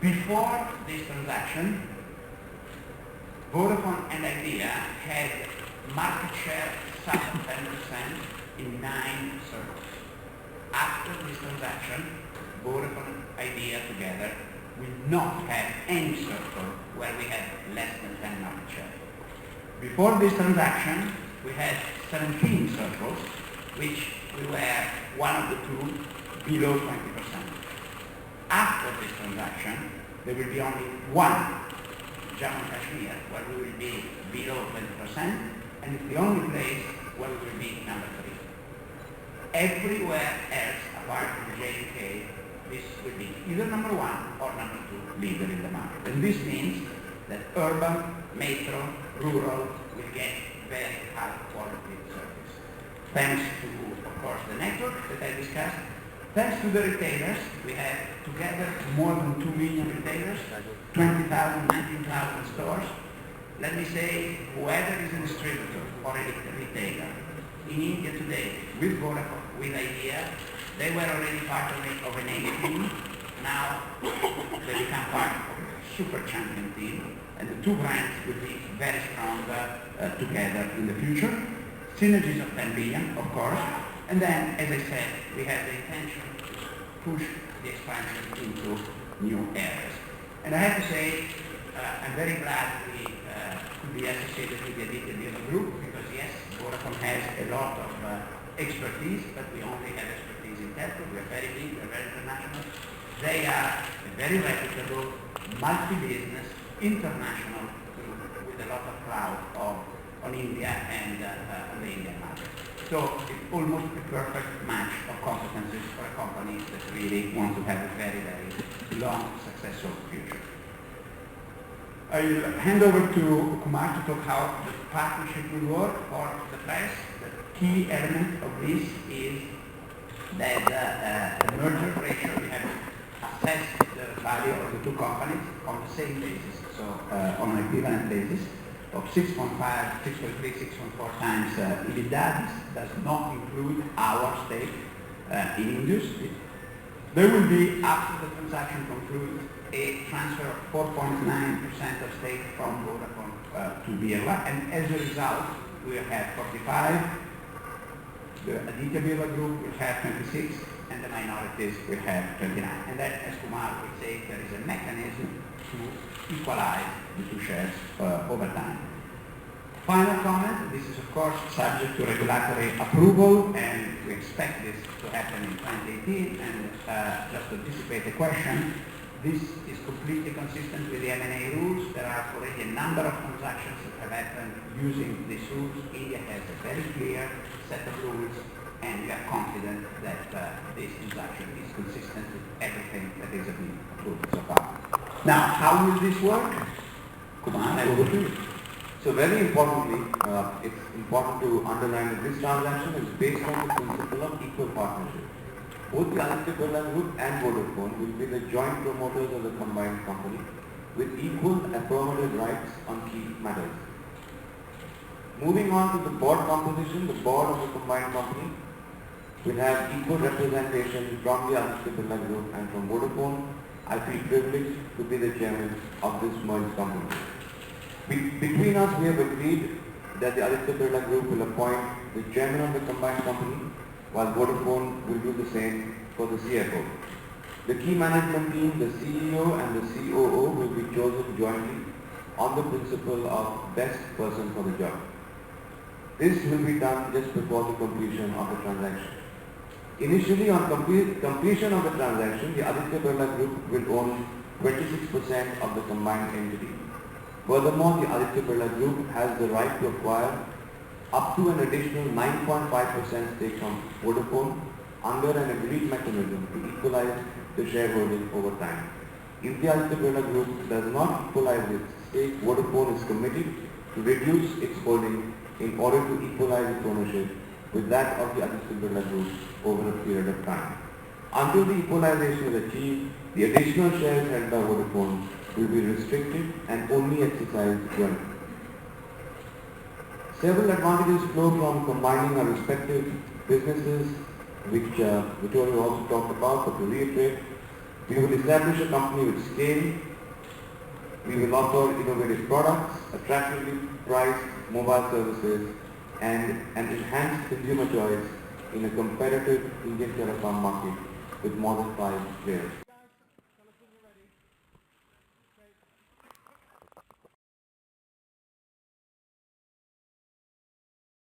Before this transaction, Vodafone and Idea had market share sub 10% in 9 circles. After this transaction, Vodafone Idea together will not have any circle where we had less than 10 market share. Before this transaction, we had 17 circles, which we were one of the two below 20%. After this transaction, there will be only one Jammu and Kashmir where we will be below 20%, and it's the only place where we will be number 3. Everywhere else, apart from J&K, this will be either number 1 or number 2 leader in the market. And this means that urban, metro, rural will get very high quality service. Thanks to, of course, the network that I discussed. Thanks to the retailers, we have together more than 2 million retailers, 20,000, 19,000 stores. Let me say, whoever is a distributor or a retailer in India today with Vodafone, with Idea, they were already part of an A team. Now they become part of a super champion team, and the two brands will be very strong together in the future. Synergies of 10 billion, of course. And then, as I said, we have the intention to push the expansion into new areas. And I have to say, I'm very glad we could be associated with the Aditya Group, because yes, Vodafone has a lot of expertise, but we only have expertise in telco. We are very big, we are very international. They are a very reputable, multi-business, international group with a lot of clout on India and on the Indian market. So it's almost a perfect match of competencies for a company that really wants to have a very, very long, successful future. I'll hand over to Kumar to talk how the partnership will work for the press. The key element of this is that the merger ratio, we have assessed the value of the two companies on the same basis, so on an equivalent basis of 6.5, 6.3, 6.4 times EBITDA. This does not include our stake in Indus. There will be, after the transaction concludes, a transfer of 4.9% of stake from Vodafone to Birla, and as a result, we will have 45, the Aditya Birla Group will have 26, and the minorities will have 29. And then, as Kumar would say, there is a mechanism to equalize the two shares over time. Final comment, this is of course subject to regulatory approval, and we expect this to happen in 2018, and just to anticipate the question, this is completely consistent with the M&A rules. There are already a number of transactions that have happened using these rules. India has a very clear set of rules, and we are confident that this transaction is consistent with everything that is been approved so far. Now, how will this work? Kumar, over to you. So very importantly, it's important to underline that this transaction is based on the principle of equal partnership. Both the Aditya Birla Group and Vodafone will be the joint promoters of the combined company with equal affirmative rights on key matters. Moving on to the board composition, the board of the combined company will have equal representation from the Aditya Birla Group and from Vodafone. I feel privileged to be the chairman of this merged company. Between us, we have agreed that the Aditya Birla Group will appoint the chairman of the combined company, while Vodafone will do the same for the CFO. The key management team, the CEO and the COO, will be chosen jointly on the principle of best person for the job. This will be done just before the completion of the transaction. Initially, on completion of the transaction, the Aditya Birla Group will own 26% of the combined entity. Furthermore, the Aditya Birla Group has the right to acquire up to an additional 9.5% stake from Vodafone under an agreed mechanism to equalize the shareholding over time. If the Aditya Birla Group does not equalize its stake, Vodafone is committed to reduce its holding in order to equalize its ownership with that of the Aditya Birla Group over a period of time. Until the equalization is achieved, the additional shares held by Vodafone will be restricted and only exercised jointly. Several advantages flow from combining our respective businesses, which Vittorio also talked about, but to reiterate, We will establish a company with scale. We will offer innovative products, attractively priced mobile services, and an enhanced consumer choice in a competitive Indian telecom market with more than 5 players.